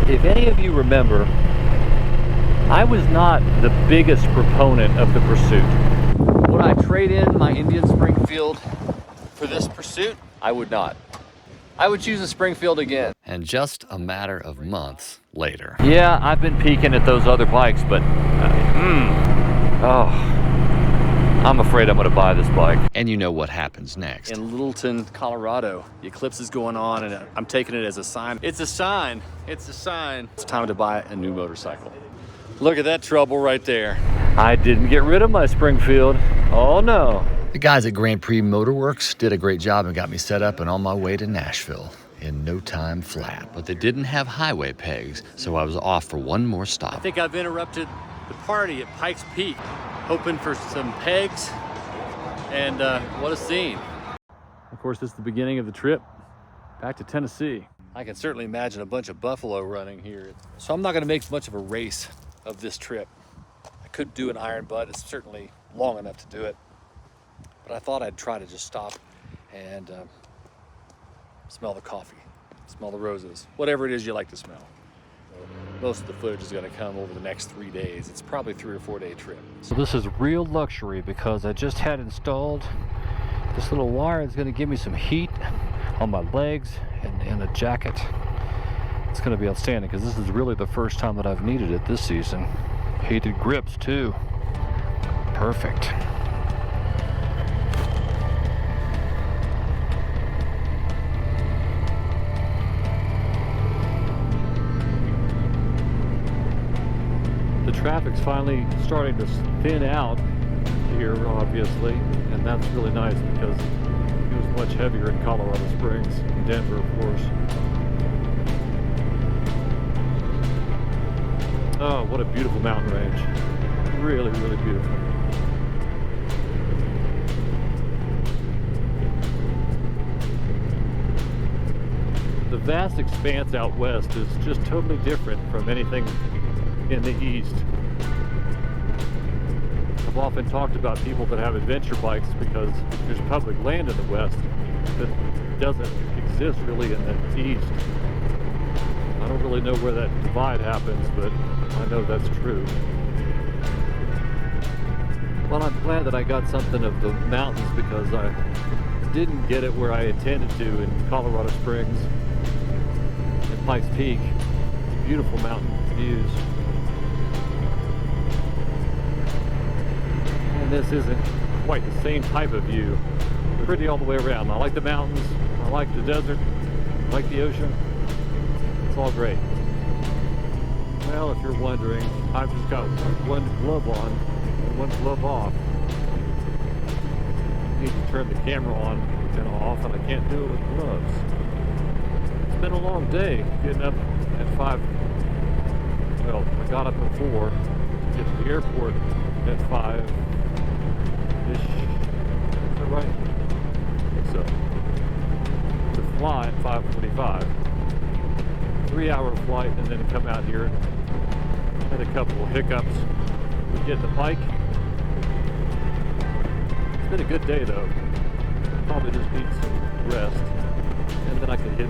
If any of you remember, I was not the biggest proponent of the Pursuit. Would I trade in my Indian Springfield for this Pursuit? I would not. I would choose a Springfield again. And just a matter of months later. Yeah, I've been peeking at those other bikes, but I'm afraid I'm going to buy this bike. And you know what happens next. In Littleton, Colorado, the eclipse is going on, and I'm taking it as a sign. It's a sign. It's a sign. It's time to buy a new motorcycle. Look at that trouble right there. I didn't get rid of my Springfield. Oh no. The guys at Grand Prix Motorworks did a great job and got me set up and on my way to Nashville in no time flat. But they didn't have highway pegs, so I was off for one more stop. I think I've interrupted the party at Pikes Peak, hoping for some pegs, and what a scene. Of course, this is the beginning of the trip back to Tennessee. I can certainly imagine a bunch of buffalo running here. So I'm not gonna make much of a race of this trip. I could do an iron butt, it's certainly long enough to do it. But I thought I'd try to just stop and smell the coffee, smell the roses, whatever it is you like to smell. Most of the footage is gonna come over the next 3 days. It's probably a 3 or 4 day trip. So this is real luxury because I just had installed this little wire. It's gonna give me some heat on my legs and a jacket. It's gonna be outstanding because this is really the first time that I've needed it this season. Heated grips too. Perfect. The traffic's finally starting to thin out here, obviously, and that's really nice because it was much heavier in Colorado Springs, Denver, of course. Oh, what a beautiful mountain range. Really, really beautiful. The vast expanse out west is just totally different from anything in the east. I've often talked about people that have adventure bikes because there's public land in the west that doesn't exist really in the east. I don't really know where that divide happens, but I know that's true. Well, I'm glad that I got something of the mountains because I didn't get it where I intended to in Colorado Springs and Pikes Peak. Beautiful mountain views. And this isn't quite the same type of view. Pretty all the way around. I like the mountains, I like the desert, I like the ocean. It's all great. Well, if you're wondering, I've just got one glove on and one glove off. I need to turn the camera on and off, and I can't do it with gloves. It's been a long day getting up at 5. Well, I got up at 4 to get to the airport at 5-ish. Is that right? I think so. To fly at 5:45. 3-hour flight, and then come out here. Had a couple of hiccups with getting the bike. It's been a good day though. Probably just need some rest, and then I could hit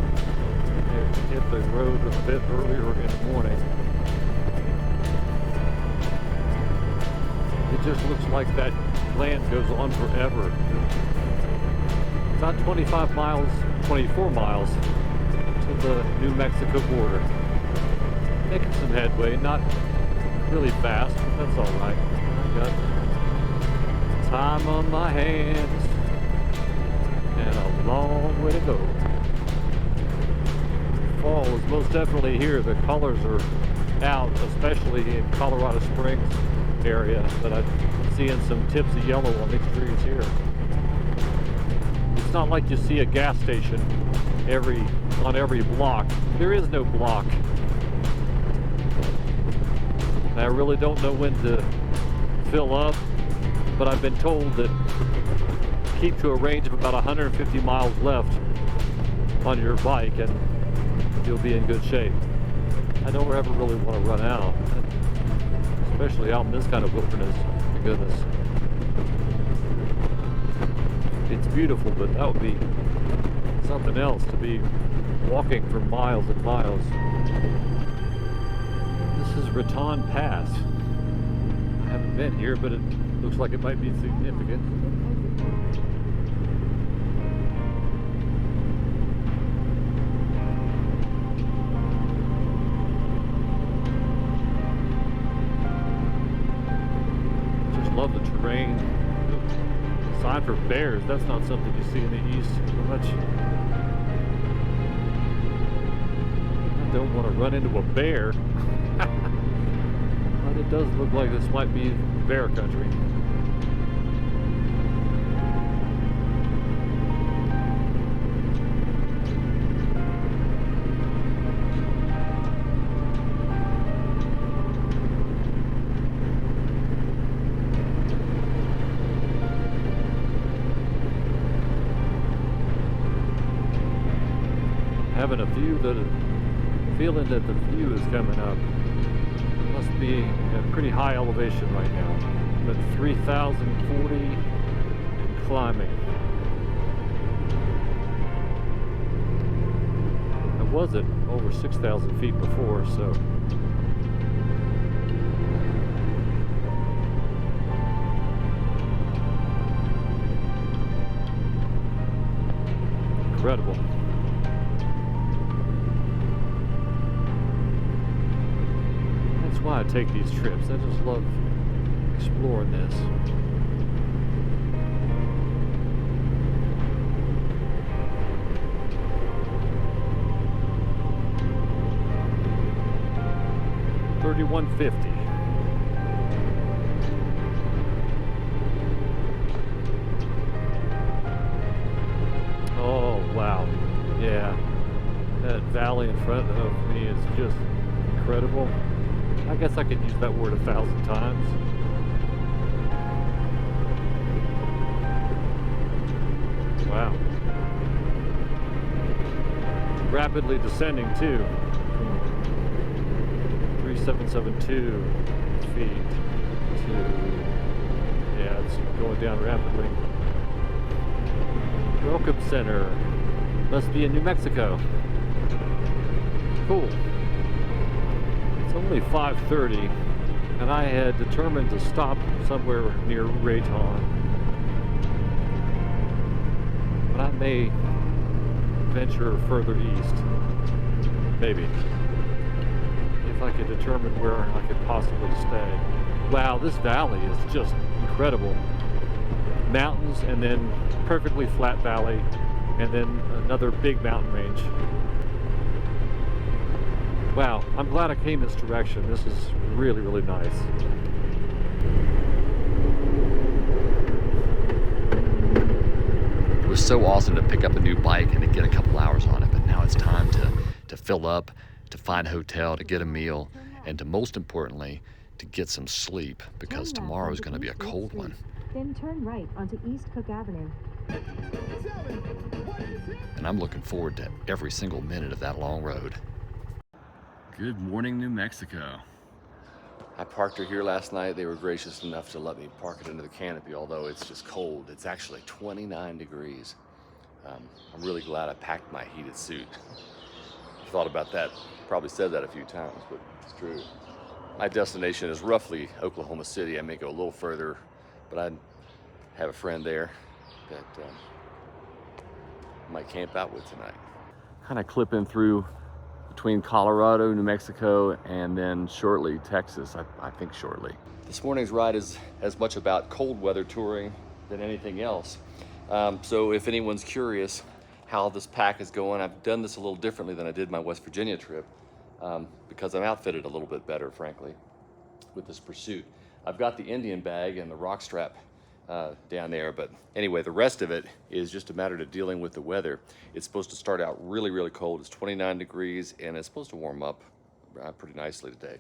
the road a bit earlier in the morning. It just looks like that land goes on forever. About 25 miles, 24 miles to the New Mexico border. Making some headway, not really fast, but that's all right. I got time on my hands and a long way to go. Fall is most definitely here. The colors are out, especially in Colorado Springs area, but I'm seeing some tips of yellow on these trees here. It's not like you see a gas station on every block. There is no block. I really don't know when to fill up, but I've been told that keep to a range of about 150 miles left on your bike and you'll be in good shape. I don't ever really want to run out, especially out in this kind of wilderness. My goodness. It's beautiful, but that would be something else to be walking for miles and miles. Raton Pass. I haven't been here, but it looks like it might be significant. Just love the terrain. The sign for bears, that's not something you see in the east much. I don't want to run into a bear. But it does look like this might be bear country. Having a view feeling that the view is coming up. Must be at pretty high elevation right now. I'm at 3,040 and climbing. I was at over 6,000 feet before, so. Incredible. That's why I take these trips. I just love exploring this. $31.50. Oh wow, yeah. That valley in front of me is just incredible. I guess I could use that word 1,000 times. Wow. Rapidly descending too. 3,772 feet to, yeah, it's going down rapidly. Welcome Center. Must be in New Mexico. Cool. It's only 5:30 and I had determined to stop somewhere near Raton. But I may venture further east. Maybe. If I could determine where I could possibly stay. Wow, this valley is just incredible. Mountains and then perfectly flat valley and then another big mountain range. Wow, I'm glad I came this direction. This is really, really nice. It was so awesome to pick up a new bike and to get a couple hours on it, but now it's time to fill up, to find a hotel, to get a meal, and to most importantly, to get some sleep, because tomorrow is going to be a cold one. Then turn right onto East Cook Avenue. And I'm looking forward to every single minute of that long road. Good morning, New Mexico. I parked her here last night. They were gracious enough to let me park it under the canopy, although it's just cold. It's actually 29 degrees. I'm really glad I packed my heated suit. I thought about that, probably said that a few times, but it's true. My destination is roughly Oklahoma City. I may go a little further, but I have a friend there that I might camp out with tonight. Kind of clipping through between Colorado, New Mexico, and then shortly Texas, I think shortly. This morning's ride is as much about cold weather touring than anything else. So if anyone's curious how this pack is going, I've done this a little differently than I did my West Virginia trip because I'm outfitted a little bit better, frankly, with this Pursuit. I've got the Indian bag and the rock strap down there, but anyway, the rest of it is just a matter of dealing with the weather. It's supposed to start out really, really cold. It's 29 degrees and it's supposed to warm up pretty nicely today.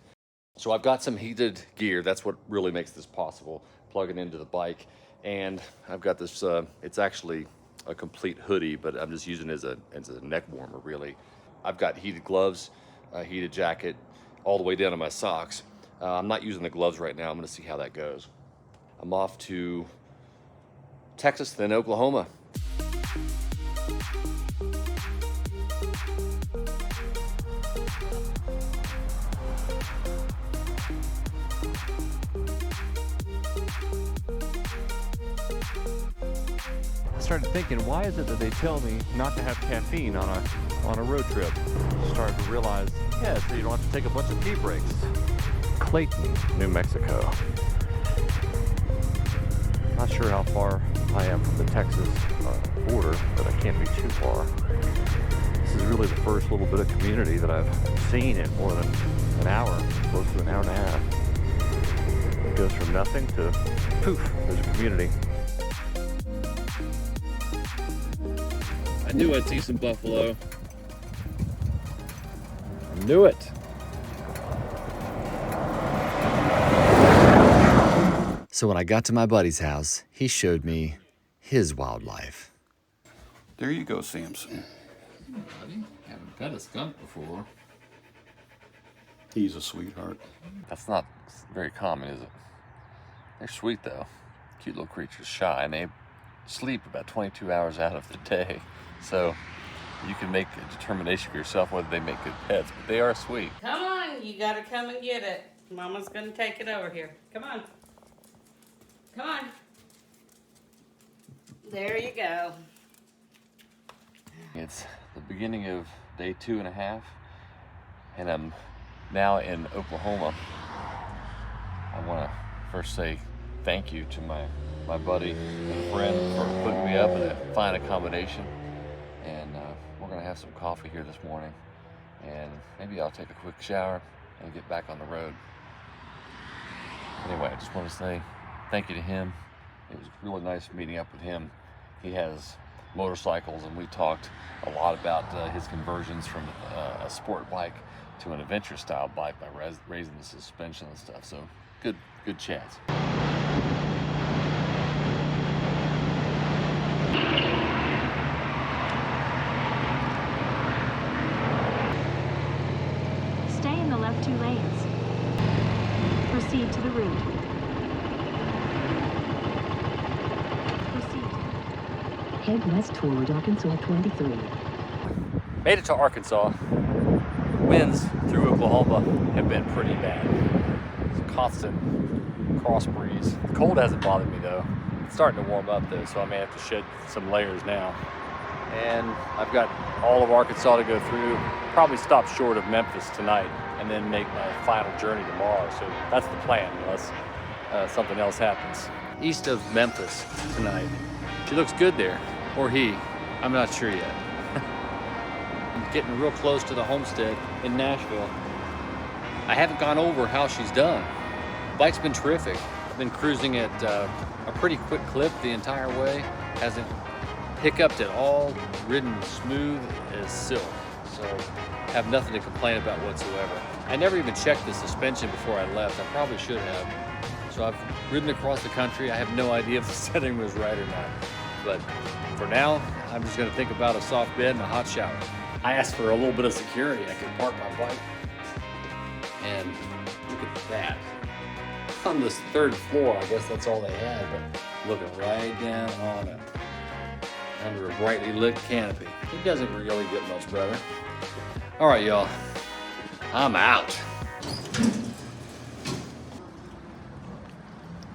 So I've got some heated gear. That's what really makes this possible, plugging into the bike. And I've got this, it's actually a complete hoodie, but I'm just using it as a neck warmer, really. I've got heated gloves, a heated jacket, all the way down to my socks. I'm not using the gloves right now. I'm gonna see how that goes. I'm off to Texas, then Oklahoma. started thinking, why is it that they tell me not to have caffeine on a road trip? Started to realize, yeah, so you don't have to take a bunch of pee breaks. Clayton, New Mexico. Not sure how far I am from the Texas border, but I can't be too far. This is really the first little bit of community that I've seen in more than an hour, close to an hour and a half. It goes from nothing to poof, there's a community. I knew I'd see some buffalo. I knew it. So when I got to my buddy's house, he showed me his wildlife. There you go, Samson. Buddy, haven't pet a skunk before. He's a sweetheart. That's not very common, is it? They're sweet though. Cute little creatures, shy, and they sleep about 22 hours out of the day. So you can make a determination for yourself whether they make good pets, but they are sweet. Come on, you gotta come and get it. Mama's gonna take it over here. Come on. Come on. There you go. It's the beginning of day 2.5, and I'm now in Oklahoma. I want to first say thank you to my buddy and friend for putting me up in a fine accommodation, and we're going to have some coffee here this morning, and maybe I'll take a quick shower and get back on the road. Anyway, I just want to say thank you to him. It was really nice meeting up with him. He has motorcycles, and we talked a lot about his conversions from a sport bike to an adventure style bike by raising the suspension and stuff. So good chats. Stay in the left 2 lanes. Proceed to the route. Proceed. Head west toward Arkansas 23. Made it to Arkansas. Winds through Oklahoma have been pretty bad. It's a constant cross breeze. The cold hasn't bothered me though. It's starting to warm up though, so I may have to shed some layers now. And I've got all of Arkansas to go through. Probably stop short of Memphis tonight and then make my final journey tomorrow. So that's the plan, unless something else happens. East of Memphis tonight. She looks good there, or he. I'm not sure yet. I'm getting real close to the homestead in Nashville. I haven't gone over how she's done. Bike's been terrific. I've been cruising at a pretty quick clip the entire way. Hasn't hiccuped at all, ridden smooth as silk. So have nothing to complain about whatsoever. I never even checked the suspension before I left. I probably should have. So I've ridden across the country. I have no idea if the setting was right or not. But for now, I'm just gonna think about a soft bed and a hot shower. I asked for a little bit of security. I could park my bike. And look at that. On this 3rd floor, I guess that's all they had, but looking right down on it. Under a brightly lit canopy. It doesn't really get much better. All right, y'all. I'm out.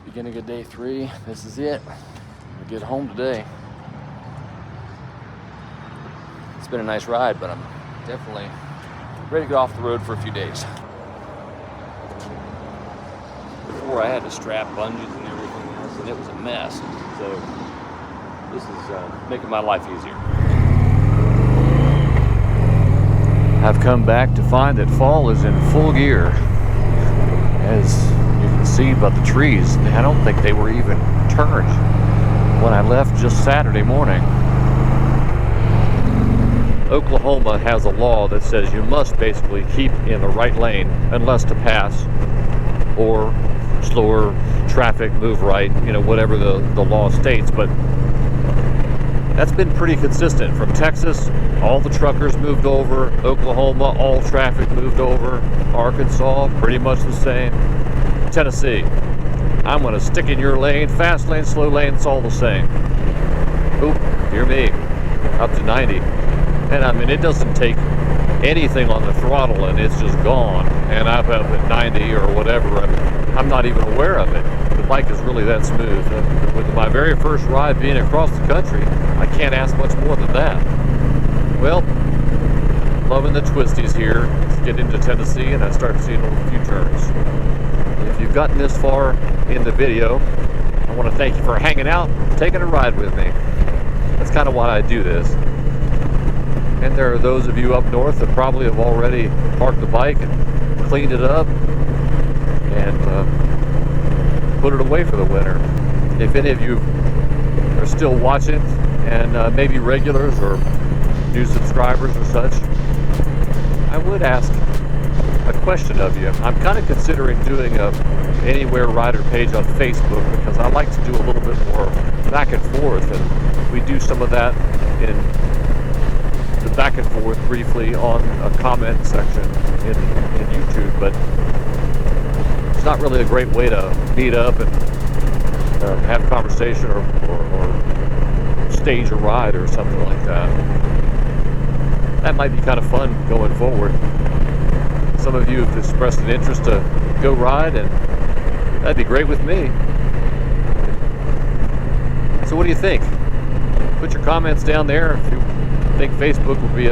Beginning of day 3. This is it. I get home today. It's been a nice ride, but I'm definitely ready to get off the road for a few days. Before I had to strap bungees and everything else, and it was a mess. So this is making my life easier. I've come back to find that fall is in full gear. As you can see by the trees, I don't think they were even turned when I left just Saturday morning. Oklahoma has a law that says you must basically keep in the right lane unless to pass or slower traffic, move right, whatever the law states. But that's been pretty consistent. From Texas, all the truckers moved over. Oklahoma, all traffic moved over. Arkansas, pretty much the same. Tennessee, I'm going to stick in your lane. Fast lane, slow lane, it's all the same. Oop, dear me, up to 90. And I mean, it doesn't take anything on the throttle and it's just gone. And I'm up at 90 or whatever, and I'm not even aware of it. The bike is really that smooth. With my very first ride being across the country, I can't ask much more than that. Well, loving the twisties here. Let's get into Tennessee and I start seeing a few turns. If you've gotten this far in the video, I want to thank you for hanging out, taking a ride with me. That's kind of why I do this. And there are those of you up north that probably have already parked the bike and cleaned it up and put it away for the winter. If any of you are still watching and maybe regulars or new subscribers or such, I would ask a question of you. I'm kind of considering doing a Anywhere Rider page on Facebook because I like to do a little bit more back and forth, and we do some of that in the back and forth briefly on a comment section in YouTube, but it's not really a great way to meet up and have conversation or stage a ride or something like that. That might be kind of fun going forward. Some of you have expressed an interest to go ride, and that'd be great with me. So what do you think? Put your comments down there if you think Facebook would be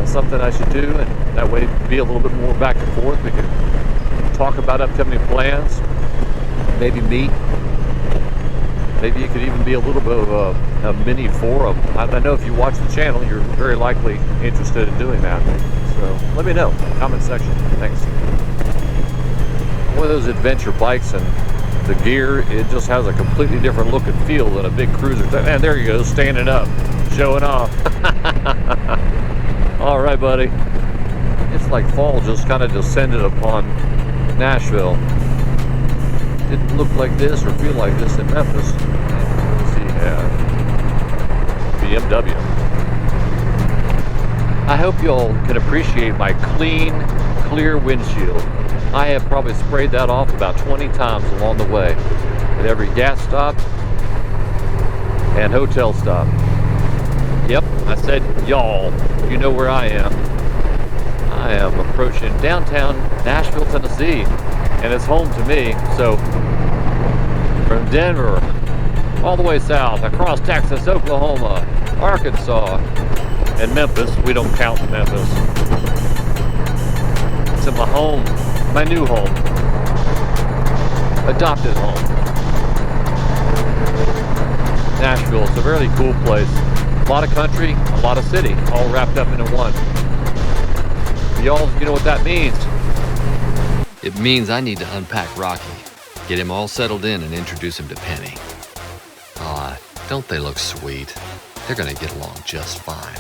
something I should do, and that way be a little bit more back and forth. We can talk about upcoming plans, maybe meet. Maybe it could even be a little bit of a mini forum. I know if you watch the channel, you're very likely interested in doing that. So let me know, comment section. Thanks. One of those adventure bikes, and the gear, it just has a completely different look and feel than a big cruiser. And there you go, standing up, showing off. All right, buddy. It's like fall just kind of descended upon Nashville. Didn't look like this or feel like this in Memphis. Let's see, BMW. I hope y'all can appreciate my clean, clear windshield. I have probably sprayed that off about 20 times along the way at every gas stop and hotel stop. Yep, I said y'all. You know where I am. I am approaching downtown Nashville, Tennessee, and it's home to me. So from Denver all the way south, across Texas, Oklahoma, Arkansas, and Memphis. We don't count Memphis. To my home, my new home, adopted home. Nashville is a really cool place. A lot of country, a lot of city, all wrapped up into one. Y'all, you know what that means? It means I need to unpack Rocky, get him all settled in, and introduce him to Penny. Aw, don't they look sweet? They're gonna get along just fine.